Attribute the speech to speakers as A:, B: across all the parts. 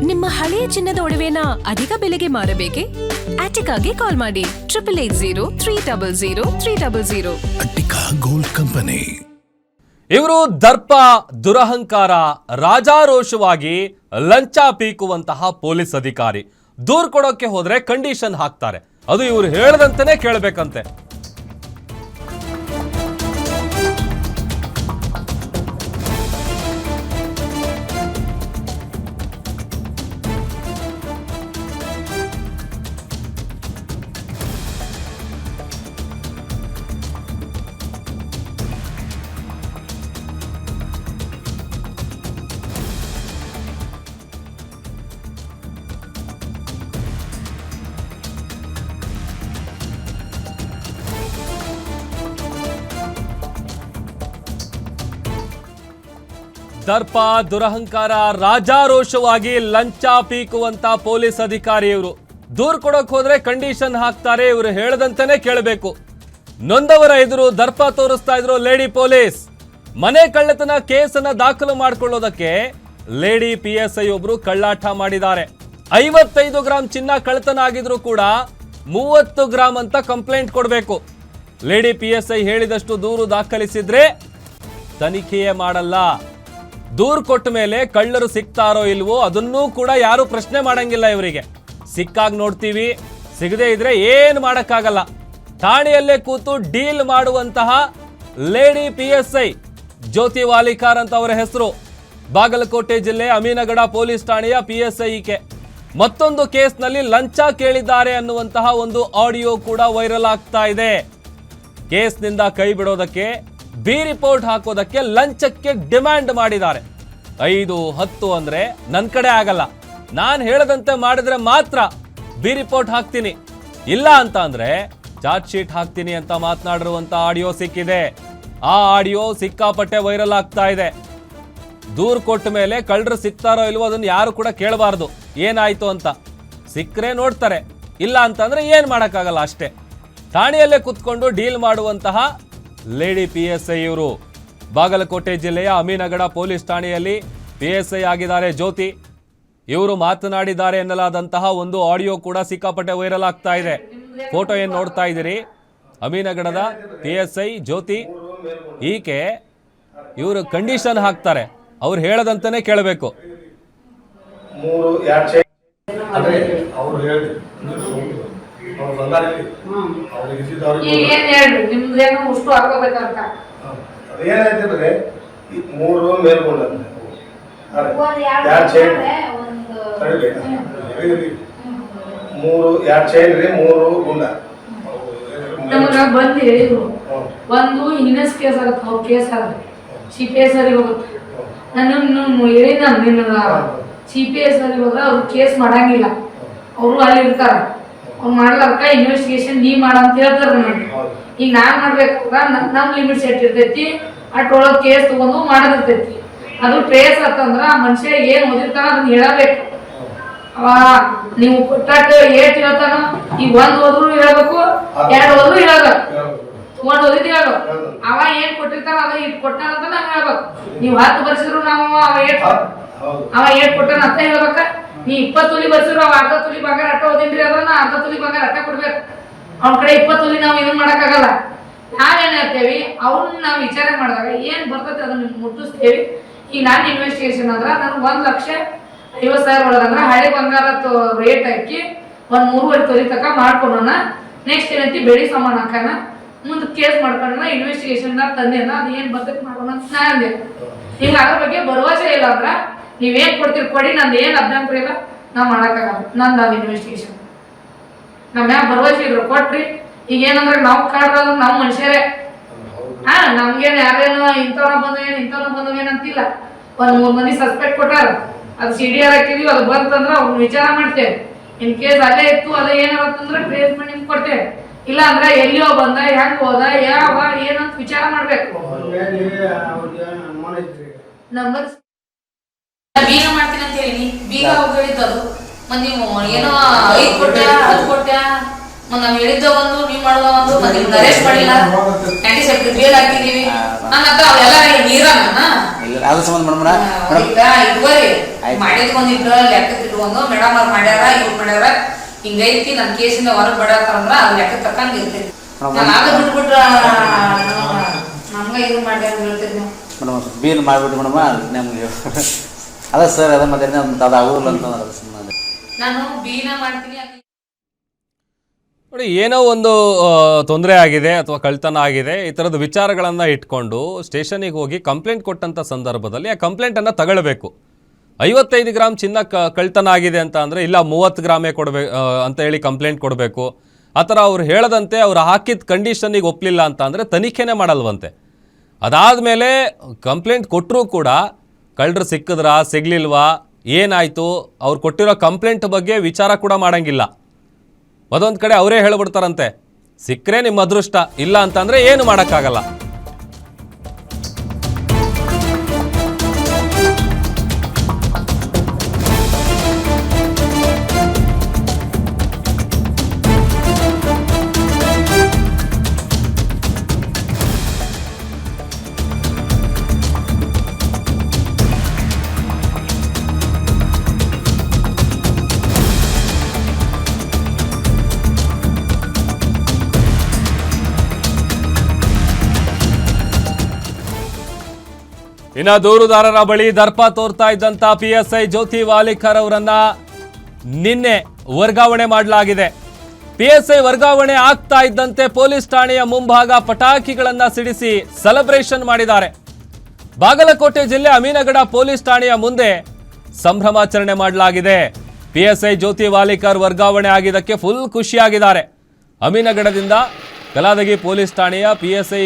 A: ನಿಮ್ಮ ಹಳೆಯ ಚಿನ್ನದ ಒಡವೆನ ಅಧಿಕ ಬೆಲೆಗೆ ಮಾರಬೇಕೆ? ಆಟಿಕಾಗೆ ಕಾಲ್ ಮಾಡಿ 8880
B: ಅಟ್ಟಿಕಾ ಗೋಲ್ಡ್ ಕಂಪನಿ.
C: ಇವರು ದರ್ಪ, ದುರಹಂಕಾರ, ರಾಜಾರೋಷವಾಗಿ ಲಂಚ ಪೀಕುವಂತಹ ಪೊಲೀಸ್ ಅಧಿಕಾರಿ. ದೂರ್ ಕೊಡೋಕೆ ಹೋದ್ರೆ ಕಂಡೀಷನ್ ಹಾಕ್ತಾರೆ. ಅದು ಇವರು ಹೇಳದಂತೆಯೇ ಕೇಳಬೇಕಂತೆ. ದರ್ಪ, ದುರಹಂಕಾರ, ರಾಜಾರೋಷವಾಗಿ ಲಂಚ ಪೀಕುವಂತ ಪೊಲೀಸ್ ಅಧಿಕಾರಿ ಇವರು. ದೂರ್ ಕೊಡೋಕ್ ಹೋದ್ರೆ ಕಂಡೀಷನ್ ಹಾಕ್ತಾರೆ. ಇವರು ಹೇಳದಂತೆಯೇ ಕೇಳಬೇಕು. ನೊಂದವರ ಎದುರು ದರ್ಪ ತೋರಿಸ್ತಾ ಇದ್ರು ಲೇಡಿ ಪೊಲೀಸ್. ಮನೆ ಕಳ್ಳತನ ಕೇಸನ್ನ ದಾಖಲು ಮಾಡಿಕೊಳ್ಳೋದಕ್ಕೆ ಲೇಡಿ PSI ಒಬ್ರು ಕಳ್ಳಾಟ ಮಾಡಿದ್ದಾರೆ. 55 ಗ್ರಾಂ ಚಿನ್ನ ಕಳ್ಳತನ ಆಗಿದ್ರು ಕೂಡ 30 ಗ್ರಾಂ ಅಂತ ಕಂಪ್ಲೇಂಟ್ ಕೊಡಬೇಕು. ಲೇಡಿ PSI ಹೇಳಿದಷ್ಟು ದೂರು ದಾಖಲಿಸಿದ್ರೆ ತನಿಖೆಯೇ ಮಾಡಲ್ಲ. ದೂರು ಕೊಟ್ಟ ಮೇಲೆ ಕಳ್ಳರು ಸಿಗ್ತಾರೋ ಇಲ್ವೋ ಅದನ್ನೂ ಕೂಡ ಯಾರು ಪ್ರಶ್ನೆ ಮಾಡಂಗಿಲ್ಲ. ಇವರಿಗೆ ಸಿಕ್ಕಾಗ ನೋಡ್ತೀವಿ, ಸಿಗದೆ ಇದ್ರೆ ಏನು ಮಾಡಕ್ಕಾಗಲ್ಲ. ಠಾಣೆಯಲ್ಲೇ ಕೂತು ಡೀಲ್ ಮಾಡುವಂತಹ ಲೇಡಿ PSI ಜ್ಯೋತಿ ವಾಲಿಕಾರ್ ಅಂತ ಅವರ ಹೆಸರು. ಬಾಗಲಕೋಟೆ ಜಿಲ್ಲೆ ಅಮೀನಗಡ ಪೊಲೀಸ್ ಠಾಣೆಯ PSI ಈಕೆ. ಮತ್ತೊಂದು ಕೇಸ್ನಲ್ಲಿ ಲಂಚ ಕೇಳಿದ್ದಾರೆ ಅನ್ನುವಂತಹ ಒಂದು ಆಡಿಯೋ ಕೂಡ ವೈರಲ್ ಆಗ್ತಾ ಇದೆ. ಕೇಸ್ನಿಂದ ಕೈ ಬಿಡೋದಕ್ಕೆ, ಬಿ ರಿಪೋರ್ಟ್ ಹಾಕೋದಕ್ಕೆ ಲಂಚಕ್ಕೆ ಡಿಮ್ಯಾಂಡ್ ಮಾಡಿದ್ದಾರೆ. 5-10 ಅಂದ್ರೆ ನನ್ನ ಕಡೆ ಆಗಲ್ಲ, ನಾನು ಹೇಳದಂತೆ ಮಾಡಿದ್ರೆ ಮಾತ್ರ ಬಿ ರಿಪೋರ್ಟ್ ಹಾಕ್ತೀನಿ, ಇಲ್ಲ ಅಂತ ಅಂದ್ರೆ ಚಾರ್ಜ್ ಶೀಟ್ ಹಾಕ್ತೀನಿ ಅಂತ ಮಾತನಾಡಿರುವಂತ ಆಡಿಯೋ ಸಿಕ್ಕಿದೆ. ಆ ಆಡಿಯೋ ಸಿಕ್ಕಾಪಟ್ಟೆ ವೈರಲ್ ಆಗ್ತಾ ಇದೆ. ದೂರು ಕೊಟ್ಟ ಮೇಲೆ ಕಳ್ಳರು ಸಿಗ್ತಾರೋ ಇಲ್ವೋ ಅದನ್ನ ಯಾರು ಕೂಡ ಕೇಳಬಾರ್ದು, ಏನಾಯ್ತು ಅಂತ. ಸಿಕ್ಕರೆ ನೋಡ್ತಾರೆ, ಇಲ್ಲ ಅಂತಂದ್ರೆ ಏನ್ ಮಾಡಕ್ಕಾಗಲ್ಲ ಅಷ್ಟೇ. ಠಾಣೆಯಲ್ಲೇ ಕುತ್ಕೊಂಡು ಡೀಲ್ ಮಾಡುವಂತಹ ಲೇಡಿ PSI ಇವರು. ಬಾಗಲಕೋಟೆ ಜಿಲ್ಲೆಯ ಅಮೀನಗಡ ಪೊಲೀಸ್ ಠಾಣೆಯಲ್ಲಿ PSI ಆಗಿದ್ದಾರೆ ಜ್ಯೋತಿ. ಇವರು ಮಾತನಾಡಿದ್ದಾರೆ ಎನ್ನಲಾದಂತಹ ಒಂದು ಆಡಿಯೋ ಕೂಡ ಸಿಕ್ಕಾಪಟ್ಟೆ ವೈರಲ್ ಆಗ್ತಾ ಇದೆ. ಫೋಟೋ ಏನ್ ನೋಡ್ತಾ ಇದ್ದೀರಿ, ಅಮೀನಗಡದ PSI ಜ್ಯೋತಿ. ಈಕೆ ಇವರು ಕಂಡೀಷನ್ ಹಾಕ್ತಾರೆ, ಅವ್ರು ಹೇಳದಂತಾನೆ ಕೇಳಬೇಕು.
D: ಏನಾಯ್ತಂದ್ರೆ ಈ 3 ಮೇಲ್ಕೊಂಡಂತೆ 2 ಚೈನ್ 2 ಚೈನ್ ರೀ, 3 ಗುಂಡ
E: ನಮಗ ಬಂದು ಹೇಳಿದ್ರು. ಒಂದು ಇನ್ನಸ್ ಕೇಸ್ ಆಗತ್ತೆ, ಅವ್ರ ಕೇಸ್ ಆಗತ್ತೆ, CPS ಅವರಿಗೆ ಹೋಗುತ್ತೆ. ನಾನು ಹೇಳಿದ ನಿನ್ನ CPS ಅವರಿಗೆ ಹೋದ್ರೆ ಅವ್ರು ಕೇಸ್ ಮಾಡಂಗಿಲ್ಲ, ಅವರು ಅಲ್ಲಿ ಇರ್ತಾರ. ಅವ್ರು ಮಾಡ್ಲಾರ್ಕ ಇನ್ವೆಸ್ಟಿಗೇಷನ್ ನೀ ಮಾಡಂತ ಹೇಳ್ತಾರ. ನನಗೆ ಈಗ ನಾನ್ ಮಾಡ್ಬೇಕಾದ್ರ ನಮ್ ಲಿಮಿಟ್ ಸೆಟ್ ಇರ್ತೈತಿ, ಅಟ್ರೊಳಗೆ ಕೇಸ್ ತಗೊಂಡು ಮಾಡೋದಿರ್ತೈತಿ. ಅದು ಟ್ರೇಸ್ ಆತಂದ್ರ ಆ ಮನುಷ್ಯ ಏನ್ ಓದಿರ್ತಾನ ಅದನ್ನ ಹೇಳಬೇಕು. ನೀವು ಕೊಟ್ಟಾಟ ಏಟ್ ಹೇಳ್ತಾನ, ಈಗ 1 ಓದ್ರು ಹೇಳ್ಬೇಕು, 2 ಓದ್ರು ಹೇಳ್ಬೇಕು, 1 ಓದಿದ್ ಹೇಳ್ಬೇಕು. ಅವ ಏನ್ ಕೊಟ್ಟಿರ್ತಾನ ಅದ ಇಟ್ ಕೊಟ್ಟಾನ ಅಂತ ನಾವ್ ಹೇಳ್ಬೇಕು. ನೀವ್ 10 ಬರ್ಸಿದ್ರು ನಾವು ಅವ ಏಟ್ ಕೊಟ್ಟಾನ ಅಂತ ಹೇಳ್ಬೇಕ. ನೀ 20 ತೊಲಿ ಬರ್ಸಿದ್ರು ಅವ 1/2 ತೊಲಿ ಬಂಗಾರ ಅಟ್ಟ ಓದಿನ್ರಿ ಅದ್ರ ನಾ 1/2 ತೊಲಿ ಬಂಗಾರ ಅಟ್ಟ ಕೊಡ್ಬೇಕು. ಅವ್ನ ಕಡೆ 20 ತೊಲಿ ನಾವ್ ಇದನ್ ಮಾಡಕ್ಕಾಗಲ್ಲ. ನಾವೇನ್ ಹೇಳ್ತೇವಿ, ಅವ್ರನ್ನ ನಾವ್ ವಿಚಾರ ಮಾಡಿದಾಗ ಏನ್ ಬರ್ತೈತಿ ಅದನ್ನ ಮುಟ್ಟಿಸ್ತೇವಿ. ಈಗ ನಾನ್ ಇನ್ವೆಸ್ಟಿಗೇಷನ್ ಅಂದ್ರ ನನ್ 1,50,000 ಒಳಗಂದ್ರ ಹಳೆ ಬಂಗಾರ ರೇಟ್ ಹಾಕಿ 3.5 ತೊಲಿ ತಕ ಮಾಡ್ಕೊಂಡೋಣ. ನೆಕ್ಸ್ಟ್ ಏನೈತಿ ಬೆಳಿ ಸಾಮಾನ್ ಹಾಕೋಣ, ಮುಂದ್ ಕೇಸ್ ಮಾಡ್ಕೊಂಡ ಇನ್ವೆಸ್ಟಿಗೇಷನ್ ತಂದೆನ ಅದ್ ಏನ್ ಬರ್ತೈತಿ ಮಾಡೋಣ ಅಂತ ನಾ ಅಂದೆ. ಈಗ ಅದ್ರ ಬಗ್ಗೆ ಭರವಸೆ ಇಲ್ಲ ಅಂದ್ರ ನೀವೇನ್ ಕೊಡ್ತೀರಿ ಕೊಡಿ, ನಂದು ಏನ್ ಅಭ್ಯಂತರ ಇಲ್ಲ, ನಾ ಮಾಡಕ್ಕಾಗಲ್ಲ. ನಂದು ಅದು ಇನ್ವೆಸ್ಟಿಗೇಷನ್ ನಮ್ ಯಾವ ಭರವಸೆ ಇದ್ರು ಕೊಟ್ರಿ. ಈಗ ಏನಂದ್ರೆ ನಾವು ಕಾಡ್ರ ನಾವು ಮನುಷ್ಯರೇ. ನಮ್ಗೇನ್ ಯಾರೇನು ಇಂಥವ್ನ ಬಂದವೇನಂತಿಲ್ಲ. 1-3 ಮಂದಿ ಸಸ್ಪೆಕ್ಟ್ ಕೊಟ್ಟಾರ, ಅದು CDR ಹಾಕಿದೀವಿ, ಅದು ಬಂತಂದ್ರ ಅವ್ನ ವಿಚಾರ ಮಾಡ್ತೇವೆ. ಇನ್ ಕೇಸ್ ಅಲ್ಲೇ ಇತ್ತು ಅದ ಏನಾಗತ್ತಂದ್ರ ಟ್ರೇಸ್ ಮಾಡಿ ನಿಮ್ಗೆ ಕೊಡ್ತೇವೆ. ಇಲ್ಲ ಅಂದ್ರೆ ಎಲ್ಲಿಯೋ ಬಂದ, ಹೆಂಗ್ ಹೋದ, ಯಾವ ಏನಂತ ವಿಚಾರ ಮಾಡ್ಬೇಕು. ನಂಬರ್ ಬೀಗ ಮಾಡ್ತೀನಿ ಅಂತ ಹೇಳಿ ಬೀಗ ಹೋಗಿದ್ದು ನೀವು ಏನೋ 5 ಕೊಟ್ಟೆ 10 ಕೊಟ್ಟೆ ನಾವ್ ಹೇಳಿದ್ದ ಒಂದು ನೀವ್ ಮಾಡೋದ ಒಂದು ನಿಮ್ಗೆ ಅರೆಸ್ಟ್ ಮಾಡಿಲ್ಲ, ಆಂಟಿಸೆಪ್ಟಿಕ್ ಬೇಲ್ ಹಾಕಿದೀವಿ. ನನ್ನ ಹತ್ರ ಅವೆಲ್ಲ ನೀರನ್ನ
F: ಅದ್ರ ಸಂಬಂಧ
E: ಮಾಡಿದ್ಕೊಂದಿಟ್ಟು ಲೆಕ್ಕ ಇಟ್ಕೊಂಡು ಮೇಡಮ್ ಅವ್ರು ಮಾಡ್ಯಾರ ಇವ್ರು ಮಾಡ್ಯಾರ ಹಿಂಗೈತಿ ನನ್ನ ಕೇಸಿಂದ ಹೊರಗೆ ಬಡತಾರಂದ್ರ ಅದು ಲೆಕ್ಕ ತಕ್ಕಂಗ ಇರ್ತೈತಿ. ನಾನು ಆಗ ಬಿಟ್ಬಿಟ್ರ ನಮ್ಗ ಇದು ಮಾಡ್ಯಾರ ಹೇಳ್ತೈತಿ
F: ಮೇಡಮ್ ಬೀಲ್ ಮಾಡಿಬಿಟ್ಟು ಮೇಡಮ್ ನಮ್ಗೆ ಅದ ಸರ್ ಅದ ಮತ್ತೆ ಅದು ಆಗೋದಿಲ್ಲ ಅಂತ ಅದ್ರ ಸಂಬಂಧ
E: ನಾನು ಬೀನ ಮಾಡ್ತೀನಿ.
C: ನೋಡಿ, ಏನೋ ಒಂದು ತೊಂದರೆ ಆಗಿದೆ ಅಥವಾ ಕಳ್ತನ ಆಗಿದೆ, ಈ ಥರದ ವಿಚಾರಗಳನ್ನು ಇಟ್ಕೊಂಡು ಸ್ಟೇಷನಿಗೆ ಹೋಗಿ ಕಂಪ್ಲೇಂಟ್ ಕೊಟ್ಟಂಥ ಸಂದರ್ಭದಲ್ಲಿ ಆ ಕಂಪ್ಲೇಂಟನ್ನು ತಗೊಳ್ಬೇಕು. 55 ಗ್ರಾಮ್ ಚಿನ್ನ ಕಳ್ತನ ಆಗಿದೆ ಅಂತ ಅಂದರೆ ಇಲ್ಲ 30 ಗ್ರಾಮೇ ಕೊಡಬೇಕು ಅಂತ ಹೇಳಿ ಕಂಪ್ಲೇಂಟ್ ಕೊಡಬೇಕು. ಆ ಥರ ಅವ್ರು ಹೇಳದಂತೆ ಅವ್ರು ಹಾಕಿದ ಕಂಡೀಷನಿಗೆ ಒಪ್ಪಲಿಲ್ಲ ಅಂತ ಅಂದರೆ ತನಿಖೆನೇ ಮಾಡಲ್ವಂತೆ. ಅದಾದಮೇಲೆ ಕಂಪ್ಲೇಂಟ್ ಕೊಟ್ಟರೂ ಕೂಡ ಕಳ್ಳರು ಸಿಕ್ಕಿದ್ರಾ ಸಿಗಲಿಲ್ವಾ ಏನಾಯಿತು ಅವ್ರು ಕೊಟ್ಟಿರೋ ಕಂಪ್ಲೇಂಟ್ ಬಗ್ಗೆ ವಿಚಾರ ಕೂಡ ಮಾಡೋಂಗಿಲ್ಲ. ಅದೊಂದು ಕಡೆ ಅವರೇ ಹೇಳ್ಬಿಡ್ತಾರಂತೆ, ಸಿಕ್ಕರೆ ನಿಮ್ಮ ಅದೃಷ್ಟ, ಇಲ್ಲ ಅಂತಂದರೆ ಏನು ಮಾಡೋಕ್ಕಾಗಲ್ಲ. ಇನ್ನು ದೂರುದಾರರ ಬಳಿ ದರ್ಪ ತೋರ್ತಾ ಇದ್ದಂತ PSI ಜ್ಯೋತಿ ವಾಲಿಕರ್ ಅವರನ್ನ ನಿನ್ನೆ ವರ್ಗಾವಣೆ ಮಾಡಲಾಗಿದೆ. PSI ವರ್ಗಾವಣೆ ಆಗ್ತಾ ಇದ್ದಂತೆ ಪೊಲೀಸ್ ಠಾಣೆಯ ಮುಂಭಾಗ ಪಟಾಕಿಗಳನ್ನ ಸಿಡಿಸಿ ಸೆಲೆಬ್ರೇಷನ್ ಮಾಡಿದ್ದಾರೆ. ಬಾಗಲಕೋಟೆ ಜಿಲ್ಲೆ ಅಮೀನಗಡ ಪೊಲೀಸ್ ಠಾಣೆಯ ಮುಂದೆ ಸಂಭ್ರಮಾಚರಣೆ ಮಾಡಲಾಗಿದೆ. PSI ಜ್ಯೋತಿ ವಾಲಿಕರ್ ವರ್ಗಾವಣೆ ಆಗಿದ್ದಕ್ಕೆ ಫುಲ್ ಖುಷಿಯಾಗಿದ್ದಾರೆ. ಅಮೀನಗಡದಿಂದ ಕಲಾದಗಿ ಪೊಲೀಸ್ ಠಾಣೆಯ PSI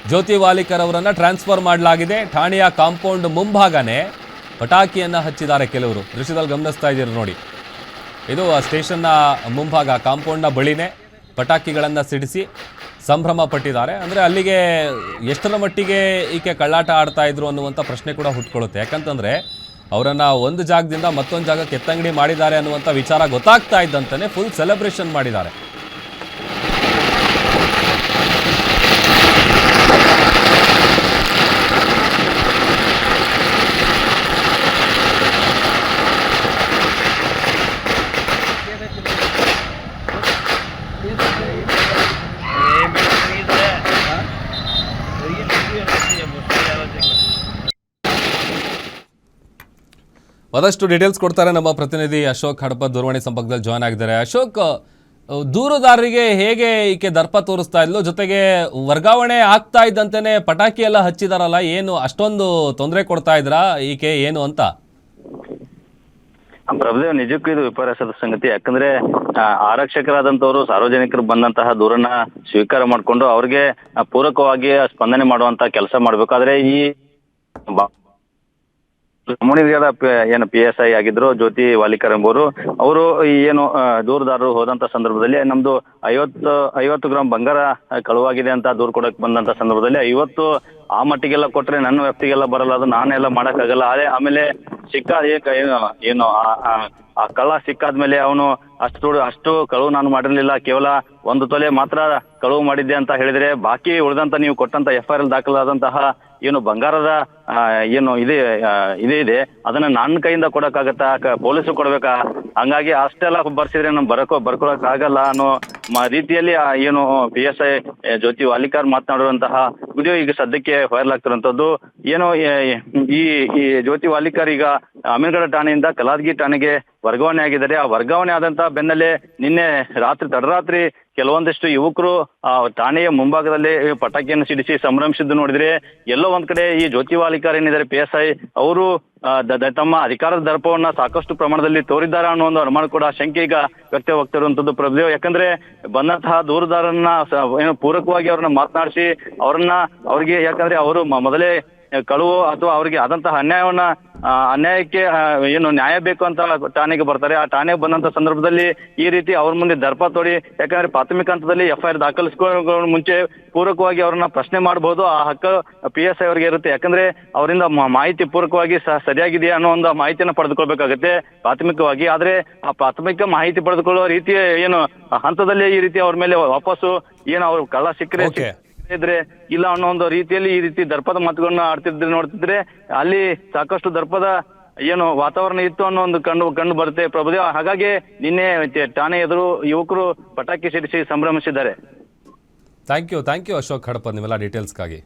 C: ಜ್ಯೋತಿ ವಾಲಿಕರ್ ಅವರನ್ನು ಟ್ರಾನ್ಸ್ಫರ್ ಮಾಡಲಾಗಿದೆ. ಠಾಣೆಯ ಕಾಂಪೌಂಡ್ ಮುಂಭಾಗನೇ ಪಟಾಕಿಯನ್ನು ಹಚ್ಚಿದ್ದಾರೆ ಕೆಲವರು. ದೃಶ್ಯದಲ್ಲಿ ಗಮನಿಸ್ತಾ ಇದ್ದೀರಿ ನೋಡಿ, ಇದು ಆ ಸ್ಟೇಷನ್ನ ಮುಂಭಾಗ ಕಾಂಪೌಂಡ್ನ ಬಳಿನೇ ಪಟಾಕಿಗಳನ್ನು ಸಿಡಿಸಿ ಸಂಭ್ರಮ ಪಟ್ಟಿದ್ದಾರೆ. ಅಂದರೆ ಅಲ್ಲಿಗೆ ಎಷ್ಟರ ಮಟ್ಟಿಗೆ ಈಕೆ ಕಳ್ಳಾಟ ಆಡ್ತಾ ಇದ್ರು ಅನ್ನುವಂಥ ಪ್ರಶ್ನೆ ಕೂಡ ಹುಟ್ಕೊಳ್ಳುತ್ತೆ. ಯಾಕಂತಂದರೆ ಅವರನ್ನು ಒಂದು ಜಾಗದಿಂದ ಮತ್ತೊಂದು ಜಾಗಕ್ಕೆ ಎತ್ತಂಗಡಿ ಮಾಡಿದ್ದಾರೆ ಅನ್ನುವಂಥ ವಿಚಾರ ಗೊತ್ತಾಗ್ತಾ ಇದ್ದಂತಲೇ ಫುಲ್ ಸೆಲೆಬ್ರೇಷನ್ ಮಾಡಿದ್ದಾರೆ. ಮತ್ತಷ್ಟು ಡೀಟೇಲ್ಸ್ ಕೊಡ್ತಾರೆ ನಮ್ಮ ಪ್ರತಿನಿಧಿ ಅಶೋಕ್ ಹಡಪ, ದೂರವಾಣಿ ಸಂಪರ್ಕದಲ್ಲಿ ಜಾಯ್ನ್ ಆಗಿದ್ದಾರೆ. ಅಶೋಕ್, ದೂರುದಾರರಿಗೆ ಹೇಗೆ ಈಕೆ ದರ್ಪ ತೋರಿಸ್ತಾ ಇದ್ಲು, ಜೊತೆಗೆ ವರ್ಗಾವಣೆ ಆಗ್ತಾ ಇದ್ದಂತೆಯೇ ಪಟಾಕಿ ಎಲ್ಲ ಹಚ್ಚಿದಾರಲ್ಲ, ಏನು ಅಷ್ಟೊಂದು ತೊಂದರೆ ಕೊಡ್ತಾ ಇದ್ರಾ ಈಕೆ ಏನು ಅಂತ?
G: ಪ್ರಭುದೇವ್, ನಿಜಕ್ಕೂ ಇದು ವಿಪರ್ಯಾಸದ ಸಂಗತಿ. ಯಾಕಂದ್ರೆ ಆರಕ್ಷಕರಾದಂತವರು ಸಾರ್ವಜನಿಕರು ಬಂದಂತಹ ದೂರನ್ನ ಸ್ವೀಕಾರ ಮಾಡಿಕೊಂಡು ಅವ್ರಿಗೆ ಪೂರಕವಾಗಿ ಸ್ಪಂದನೆ ಮಾಡುವಂತ ಕೆಲಸ ಮಾಡ್ಬೇಕಾದ್ರೆ ಈ ಮುನಿಗರ ಏನು PSI ಆಗಿದ್ರು ಜ್ಯೋತಿ ವಾಲಿಕರ್ ಎಂಬುವರು, ಅವರು ಏನು ದೂರುದಾರರು ಹೋದಂತ ಸಂದರ್ಭದಲ್ಲಿ ನಮ್ದು 50 ಗ್ರಾಮ್ ಬಂಗಾರ ಕಳುವಾಗಿದೆ ಅಂತ ದೂರು ಕೊಡಕ್ ಬಂದಂತ ಸಂದರ್ಭದಲ್ಲಿ 50 ಆ ಮಟ್ಟಿಗೆಲ್ಲ ಕೊಟ್ರೆ ನನ್ನ ವ್ಯಕ್ತಿಗೆಲ್ಲ ಬರಲ್ಲ, ಅದು ನಾನೆಲ್ಲ ಮಾಡಕ್ಕಾಗಲ್ಲ. ಆಮೇಲೆ ಏನು ಆ ಕಳ್ಳ ಸಿಕ್ಕಾದ್ಮೇಲೆ ಅವನು ಅಷ್ಟು ಕಳುವು ನಾನು ಮಾಡಿರ್ಲಿಲ್ಲ, ಕೇವಲ 1 ತೊಲೆ ಮಾತ್ರ ಕಳುವು ಮಾಡಿದ್ದೆ ಅಂತ ಹೇಳಿದ್ರೆ, ಬಾಕಿ ಉಳಿದಂತ ನೀವು ಕೊಟ್ಟಂತ FIR ದಾಖಲಾದಂತಹ ಏನು ಬಂಗಾರದ ಏನು ಇದೆ ಅದನ್ನ ನನ್ನ ಕೈಯಿಂದ ಕೊಡಕ್ಕಾಗತ್ತಾ, ಪೊಲೀಸರು ಕೊಡ್ಬೇಕಾ? ಹಂಗಾಗಿ ಅಷ್ಟೆಲ್ಲ ಬರ್ಸಿದ್ರೆ ನಮ್ ಬರ್ಕೊಳಕ್ ಆಗಲ್ಲ ಅನ್ನೋ ರೀತಿಯಲ್ಲಿ ಏನು PSI ಜ್ಯೋತಿ ವಾಲಿಕರ್ ಮಾತನಾಡುವಂತಹ ವಿಡಿಯೋ ಈಗ ಸದ್ಯಕ್ಕೆ ವೈರಲ್ ಆಗ್ತಿರುವಂತದ್ದು. ಏನೋ ಈ ಜ್ಯೋತಿ ವಾಲಿಕರ್ ಈಗ ಅಮೀನ್ಗಢ ಠಾಣೆಯಿಂದ ಕಲಾದಗಿ ಠಾಣೆಗೆ ವರ್ಗಾವಣೆ ಆಗಿದ್ದಾರೆ. ಆ ವರ್ಗಾವಣೆ ಆದಂತಹ ಬೆನ್ನಲ್ಲೇ ನಿನ್ನೆ ತಡರಾತ್ರಿ ಕೆಲವೊಂದಿಷ್ಟು ಯುವಕರು ಠಾಣೆಯ ಮುಂಭಾಗದಲ್ಲಿ ಪಟಾಕಿಯನ್ನು ಸಿಡಿಸಿ ಸಂಭ್ರಮಿಸಿದ್ದು ನೋಡಿದ್ರೆ, ಎಲ್ಲೋ ಒಂದ್ ಕಡೆ ಈ ಜ್ಯೋತಿ ವಾಲಿಕರ್ ಏನಿದ್ದಾರೆ PSI ಅವರು ತಮ್ಮ ಅಧಿಕಾರದ ದರ್ಪವನ್ನ ಸಾಕಷ್ಟು ಪ್ರಮಾಣದಲ್ಲಿ ತೋರಿದ್ದಾರೆ ಅನ್ನೋ ಒಂದು ಅನುಮಾನ ಕೂಡ, ಶಂಕೆ ಈಗ ವ್ಯಕ್ತವಾಗ್ತಿರುವಂತದ್ದು ಪ್ರಭುದೇವ್. ಯಾಕಂದ್ರೆ ಬಂದಂತಹ ದೂರುದಾರನ್ನ ಏನು ಪೂರಕವಾಗಿ ಅವ್ರನ್ನ ಮಾತನಾಡಿಸಿ ಅವ್ರಿಗೆ ಯಾಕಂದ್ರೆ ಅವರು ಮೊದಲೇ ಕಳುವು ಅಥವಾ ಅವ್ರಿಗೆ ಆದಂತಹ ಅನ್ಯಾಯಕ್ಕೆ ಏನು ನ್ಯಾಯ ಬೇಕು ಅಂತ ಠಾಣೆಗೆ ಬರ್ತಾರೆ. ಆ ಠಾಣೆಗೆ ಬಂದಂತ ಸಂದರ್ಭದಲ್ಲಿ ಈ ರೀತಿ ಅವ್ರ ಮುಂದೆ ದರ್ಪ ತೋಡಿ, ಯಾಕಂದ್ರೆ ಪ್ರಾಥಮಿಕ ಹಂತದಲ್ಲಿ FIR ದಾಖಲಿಸಿಕೊಳ್ಳೋ ಮುಂಚೆ ಪೂರಕವಾಗಿ ಅವ್ರನ್ನ ಪ್ರಶ್ನೆ ಮಾಡಬಹುದು, ಆ ಹಕ್ಕು PSI ಅವರಿಗೆ ಇರುತ್ತೆ. ಯಾಕಂದ್ರೆ ಅವರಿಂದ ಮಾಹಿತಿ ಪೂರಕವಾಗಿ ಸರಿಯಾಗಿದೆಯಾ ಅನ್ನೋ ಒಂದು ಮಾಹಿತಿಯನ್ನು ಪಡೆದುಕೊಳ್ಬೇಕಾಗುತ್ತೆ ಪ್ರಾಥಮಿಕವಾಗಿ. ಆದ್ರೆ ಆ ಪ್ರಾಥಮಿಕ ಮಾಹಿತಿ ಪಡೆದುಕೊಳ್ಳುವ ರೀತಿಯ ಏನು ಹಂತದಲ್ಲಿ ಈ ರೀತಿ ಅವ್ರ ಮೇಲೆ ವಾಪಸ್ಸು ಏನು ಅವ್ರು ಕಳ್ಳ ಸಿಕ್ಕರೆ ಇದ್ರೆ ಇಲ್ಲ ಅನ್ನೋ ಒಂದು ರೀತಿಯಲ್ಲಿ ಈ ರೀತಿ ದರ್ಪದ ಮಾತುಗಳನ್ನ ಆಡ್ತಿದ್ರೆ ನೋಡ್ತಿದ್ರೆ ಅಲ್ಲಿ ಸಾಕಷ್ಟು ದರ್ಪದ ಏನು ವಾತಾವರಣ ಇತ್ತು ಅನ್ನೋ ಒಂದು ಕಂಡು ಬರುತ್ತೆ ಪ್ರಭುದೇವ. ಹಾಗಾಗಿ ನಿನ್ನೆ ಠಾಣೆ ಎದುರು ಯುವಕರು ಪಟಾಕಿ ಸಿಡಿಸಿ ಸಂಭ್ರಮಿಸಿದ್ದಾರೆ.
C: ಥ್ಯಾಂಕ್ ಯು ಅಶೋಕ್ ಹಡಪ ನಿಮ್ಮೆಲ್ಲ ಡೀಟೇಲ್ಸ್ಗಾಗಿ.